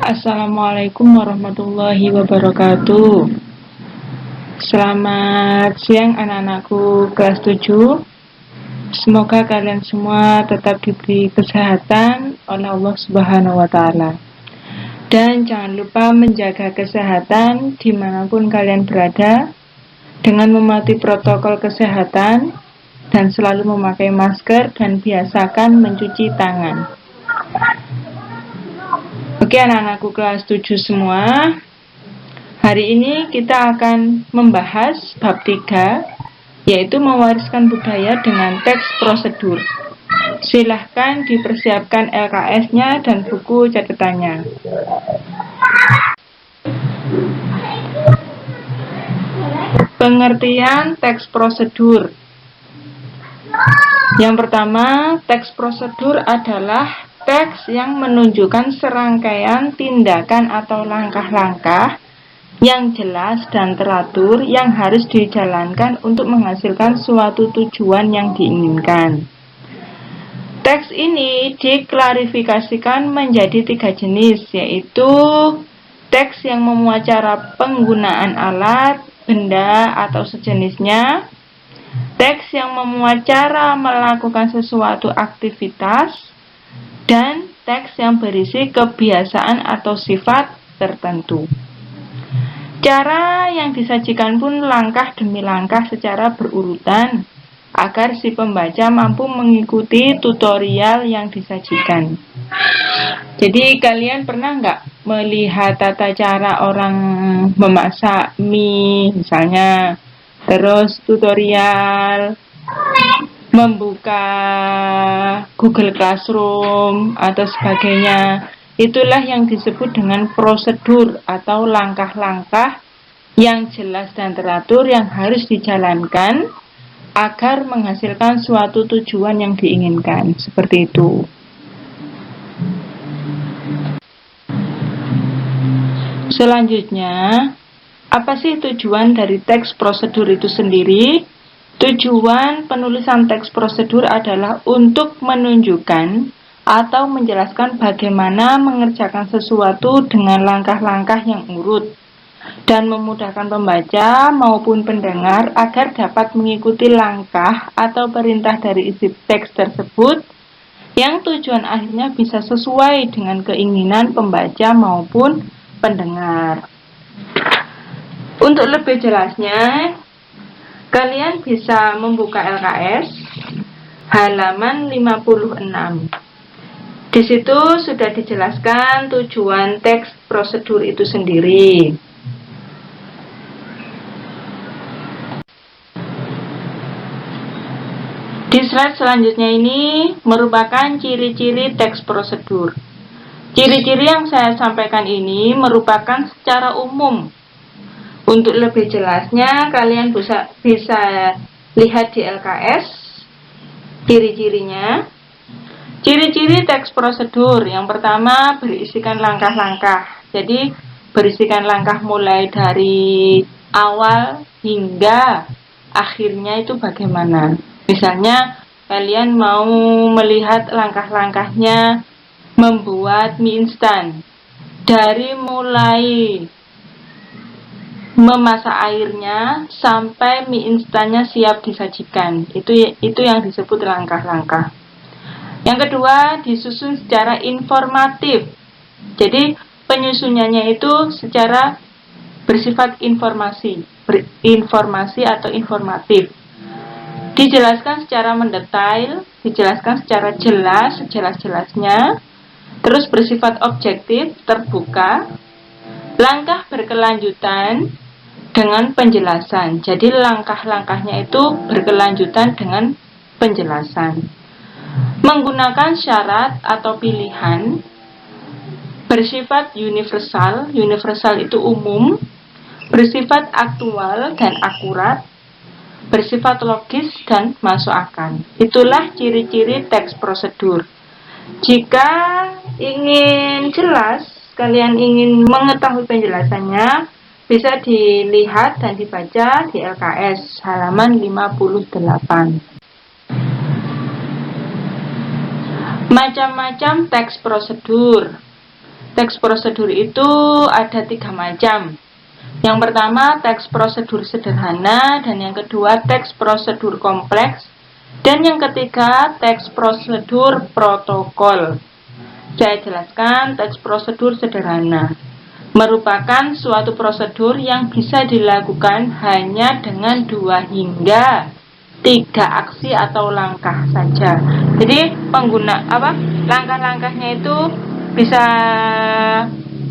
Assalamualaikum warahmatullahi wabarakatuh. Selamat siang anak-anakku kelas 7. Semoga kalian semua tetap diberi kesehatan oleh Allah Subhanahu wa Ta'ala. Dan jangan lupa menjaga kesehatan dimanapun kalian berada dengan mematuhi protokol kesehatan dan selalu memakai masker dan biasakan mencuci tangan. Oke anak-anakku kelas 7 semua, hari ini kita akan membahas bab 3, yaitu mewariskan budaya dengan teks prosedur. Silahkan dipersiapkan LKS-nya dan buku catatannya. Pengertian teks prosedur. Yang pertama, teks prosedur adalah teks yang menunjukkan serangkaian tindakan atau langkah-langkah yang jelas dan teratur yang harus dijalankan untuk menghasilkan suatu tujuan yang diinginkan. Teks ini diklarifikasikan menjadi 3 jenis, yaitu teks yang memuat cara penggunaan alat, benda, atau sejenisnya, teks yang memuat cara melakukan sesuatu aktivitas, dan teks yang berisi kebiasaan atau sifat tertentu. Cara yang disajikan pun langkah demi langkah secara berurutan, agar si pembaca mampu mengikuti tutorial yang disajikan. Jadi kalian pernah nggak melihat tata cara orang memasak mie misalnya, terus tutorial membuka Google Classroom atau sebagainya? Itulah yang disebut dengan prosedur atau langkah-langkah yang jelas dan teratur yang harus dijalankan agar menghasilkan suatu tujuan yang diinginkan. Seperti itu. Selanjutnya, apa sih tujuan dari teks prosedur itu sendiri? Tujuan penulisan teks prosedur adalah untuk menunjukkan atau menjelaskan bagaimana mengerjakan sesuatu dengan langkah-langkah yang urut dan memudahkan pembaca maupun pendengar agar dapat mengikuti langkah atau perintah dari isi teks tersebut yang tujuan akhirnya bisa sesuai dengan keinginan pembaca maupun pendengar. Untuk lebih jelasnya, kalian bisa membuka LKS halaman 56. Di situ sudah dijelaskan tujuan teks prosedur itu sendiri. Di slide selanjutnya ini merupakan ciri-ciri teks prosedur. Ciri-ciri yang saya sampaikan ini merupakan secara umum. Untuk lebih jelasnya, kalian bisa lihat di LKS ciri-cirinya. Ciri-ciri teks prosedur. Yang pertama, berisikan langkah-langkah. Jadi, berisikan langkah mulai dari awal hingga akhirnya itu bagaimana. Misalnya, kalian mau melihat langkah-langkahnya membuat mie instan. Dari mulai memasak airnya sampai mie instannya siap disajikan. Itu yang disebut langkah-langkah. Yang kedua, disusun secara informatif. Jadi penyusunannya itu secara bersifat informasi atau informatif. Dijelaskan secara mendetail, dijelaskan secara jelas, sejelas-jelasnya. Terus bersifat objektif, terbuka. Langkah berkelanjutan dengan penjelasan. Jadi langkah-langkahnya itu berkelanjutan dengan penjelasan. Menggunakan syarat atau pilihan. Bersifat universal. Universal itu umum. Bersifat aktual dan akurat. Bersifat logis dan masuk akal. Itulah ciri-ciri teks prosedur. Jika ingin jelas, kalian ingin mengetahui penjelasannya, bisa dilihat dan dibaca di LKS halaman 58. Macam-macam teks prosedur. Teks prosedur itu ada 3 macam. Yang pertama, teks prosedur sederhana, dan yang kedua, teks prosedur kompleks, dan yang ketiga, teks prosedur protokol. Saya jelaskan, teks prosedur sederhana merupakan suatu prosedur yang bisa dilakukan hanya dengan 2 hingga 3 aksi atau langkah saja. Jadi langkah-langkahnya itu bisa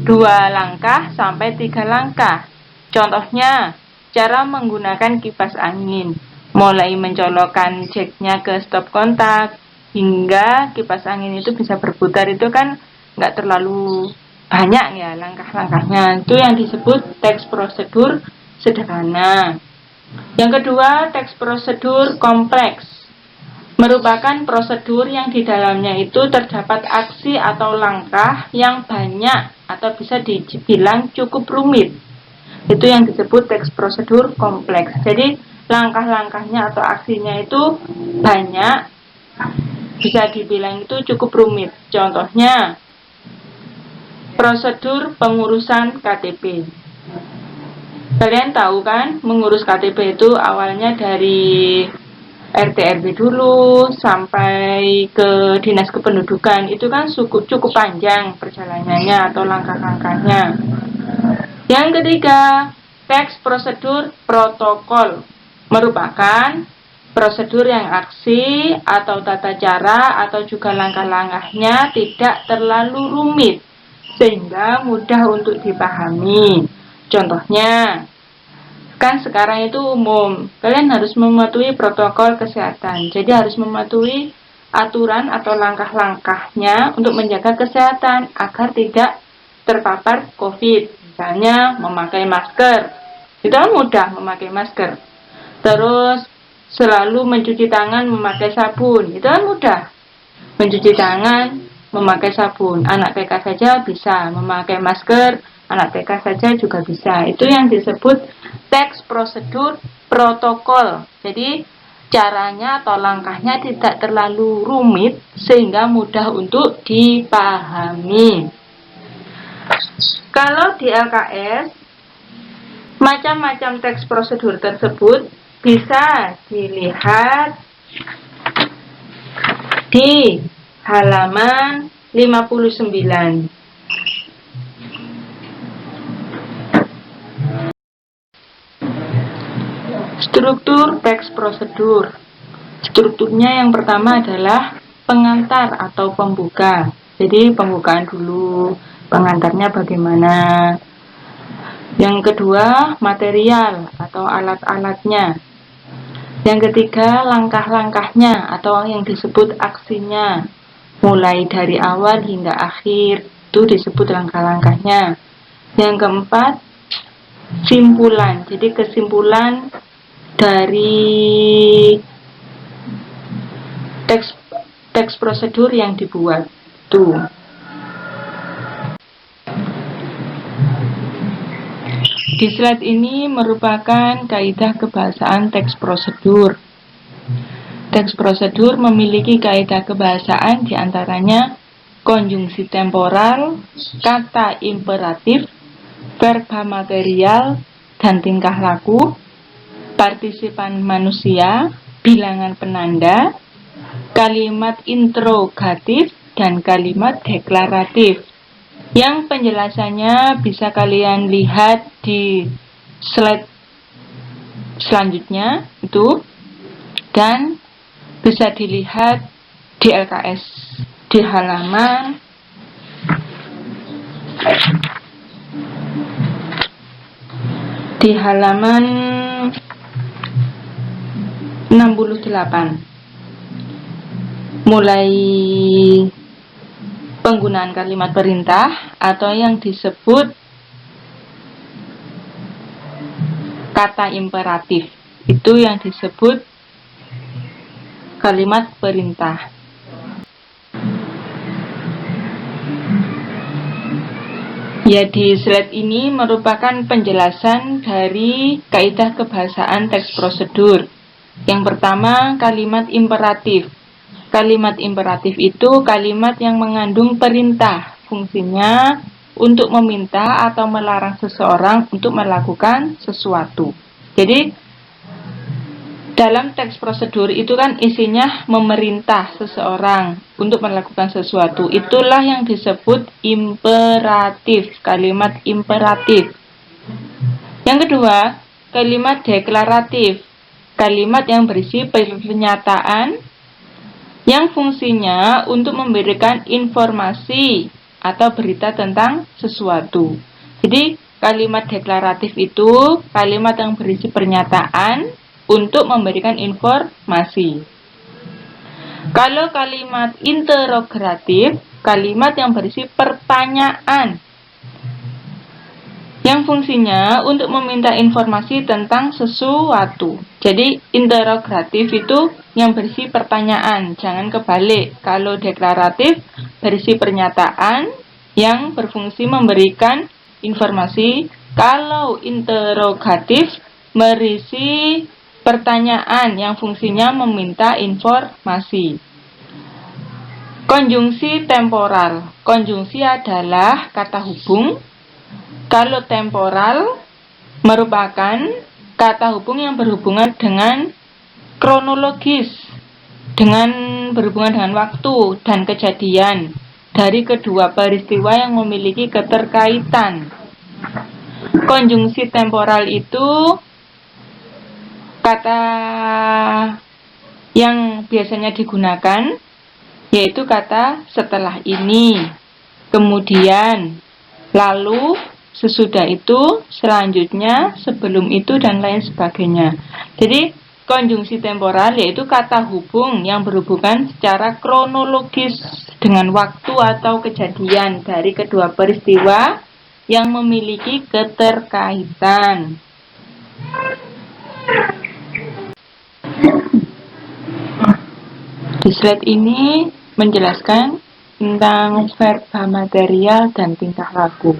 2 langkah sampai 3 langkah. Contohnya, cara menggunakan kipas angin, mulai mencolokkan jacknya ke stop kontak hingga kipas angin itu bisa berputar, itu kan nggak terlalu banyak ya langkah-langkahnya. Itu yang disebut teks prosedur sederhana. Yang kedua, teks prosedur kompleks merupakan prosedur yang di dalamnya itu terdapat aksi atau langkah yang banyak atau bisa dibilang cukup rumit. Itu yang disebut teks prosedur kompleks. Jadi langkah-langkahnya atau aksinya itu banyak, bisa dibilang itu cukup rumit. Contohnya, prosedur pengurusan KTP. Kalian tahu kan, mengurus KTP itu awalnya dari RT RW dulu sampai ke dinas kependudukan. Itu kan cukup panjang perjalanannya atau langkah-langkahnya. Yang ketiga, teks prosedur protokol merupakan prosedur yang aksi atau tata cara atau juga langkah-langkahnya tidak terlalu rumit sehingga mudah untuk dipahami. Contohnya, kan sekarang itu umum, kalian harus mematuhi protokol kesehatan. Jadi harus mematuhi aturan atau langkah-langkahnya untuk menjaga kesehatan agar tidak terpapar COVID. Misalnya memakai masker, itu kan mudah memakai masker. Terus selalu mencuci tangan memakai sabun, itu kan mudah. Mencuci tangan memakai sabun, anak TK saja bisa memakai masker, anak TK saja juga bisa. Itu yang disebut teks prosedur protokol. Jadi caranya atau langkahnya tidak terlalu rumit sehingga mudah untuk dipahami. Kalau di LKS, macam-macam teks prosedur tersebut bisa dilihat di halaman 59. Struktur teks prosedur. Strukturnya yang pertama adalah pengantar atau pembuka. Jadi pembukaan dulu, pengantarnya bagaimana. Yang kedua, material atau alat-alatnya. Yang ketiga, langkah-langkahnya atau yang disebut aksinya. Mulai dari awal hingga akhir, itu disebut langkah-langkahnya. Yang keempat, simpulan. Jadi kesimpulan dari teks prosedur yang dibuat. Tuh. Di slide ini merupakan kaidah kebahasaan teks prosedur. Teks prosedur memiliki kaidah kebahasaan diantaranya konjungsi temporal, kata imperatif, verba material, dan tingkah laku, partisipan manusia, bilangan penanda, kalimat interrogatif, dan kalimat deklaratif. Yang penjelasannya bisa kalian lihat di slide selanjutnya itu, dan bisa dilihat di LKS di halaman 68. Mulai penggunaan kalimat perintah atau yang disebut kata imperatif. Itu yang disebut kalimat perintah. Ya, di slide ini merupakan penjelasan dari kaidah kebahasaan teks prosedur. Yang pertama, kalimat imperatif. Kalimat imperatif itu kalimat yang mengandung perintah. Fungsinya untuk meminta atau melarang seseorang untuk melakukan sesuatu. Jadi dalam teks prosedur itu kan isinya memerintah seseorang untuk melakukan sesuatu. Itulah yang disebut imperatif, kalimat imperatif. Yang kedua, kalimat deklaratif, kalimat yang berisi pernyataan yang fungsinya untuk memberikan informasi atau berita tentang sesuatu. Jadi, kalimat deklaratif itu kalimat yang berisi pernyataan untuk memberikan informasi. Kalau kalimat interogatif, kalimat yang berisi pertanyaan yang fungsinya untuk meminta informasi tentang sesuatu. Jadi interogatif itu yang berisi pertanyaan, jangan kebalik. Kalau deklaratif berisi pernyataan yang berfungsi memberikan informasi. Kalau interogatif berisi pertanyaan yang fungsinya meminta informasi. Konjungsi temporal. Konjungsi adalah kata hubung. Kalau temporal merupakan kata hubung yang berhubungan dengan kronologis, berhubungan dengan waktu dan kejadian dari kedua peristiwa yang memiliki keterkaitan. Konjungsi temporal itu kata yang biasanya digunakan yaitu kata setelah ini, kemudian, lalu, sesudah itu, selanjutnya, sebelum itu, dan lain sebagainya. Jadi, konjungsi temporal yaitu kata hubung yang berhubungan secara kronologis dengan waktu atau kejadian dari kedua peristiwa yang memiliki keterkaitan. Di slide ini menjelaskan tentang verba material dan tingkah laku.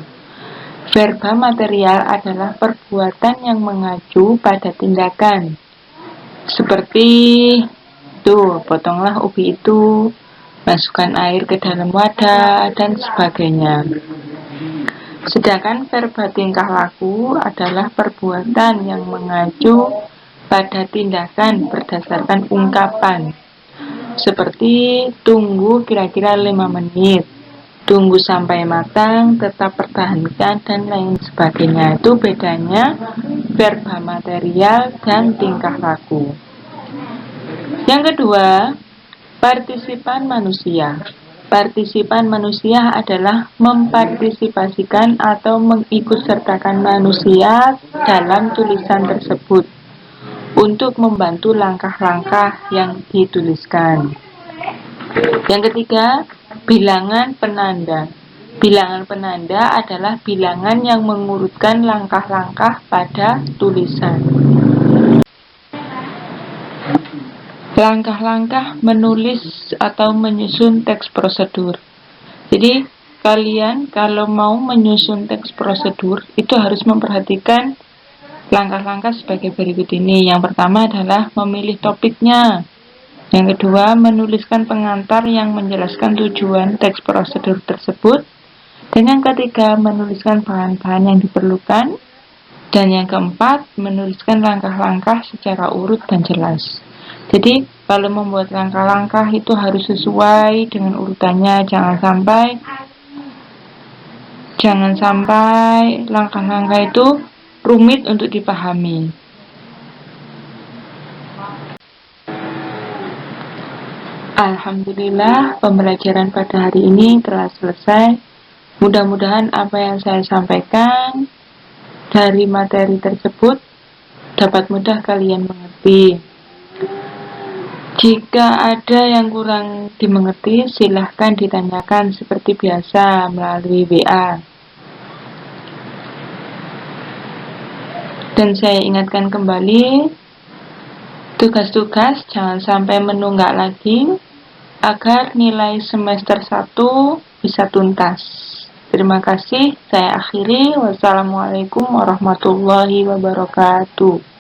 Verba material adalah perbuatan yang mengacu pada tindakan. Seperti potonglah ubi itu, masukkan air ke dalam wadah, dan sebagainya. Sedangkan verba tingkah laku adalah perbuatan yang mengacu pada tindakan berdasarkan ungkapan. Seperti tunggu kira-kira 5 menit. Tunggu sampai matang, tetap pertahankan, dan lain sebagainya. Itu bedanya verba material dan tingkah laku. Yang kedua, partisipan manusia. Partisipan manusia adalah mempartisipasikan atau mengikutsertakan manusia dalam tulisan tersebut untuk membantu langkah-langkah yang dituliskan. Yang ketiga, bilangan penanda. Bilangan penanda adalah bilangan yang mengurutkan langkah-langkah pada tulisan. Langkah-langkah menulis atau menyusun teks prosedur. Jadi, kalian kalau mau menyusun teks prosedur, itu harus memperhatikan langkah-langkah sebagai berikut ini. Yang pertama adalah memilih topiknya. Yang kedua, menuliskan pengantar yang menjelaskan tujuan teks prosedur tersebut. Dan yang ketiga, menuliskan bahan-bahan yang diperlukan. Dan yang keempat, menuliskan langkah-langkah secara urut dan jelas. Jadi, kalau membuat langkah-langkah itu harus sesuai dengan urutannya. Jangan sampai langkah-langkah itu rumit untuk dipahami. Alhamdulillah, pembelajaran pada hari ini telah selesai. Mudah-mudahan apa yang saya sampaikan dari materi tersebut dapat mudah kalian mengerti. Jika ada yang kurang dimengerti, silahkan ditanyakan seperti biasa melalui WA. Dan saya ingatkan kembali, tugas-tugas jangan sampai menunggak lagi agar nilai semester 1 bisa tuntas. Terima kasih, saya akhiri. Wassalamualaikum warahmatullahi wabarakatuh.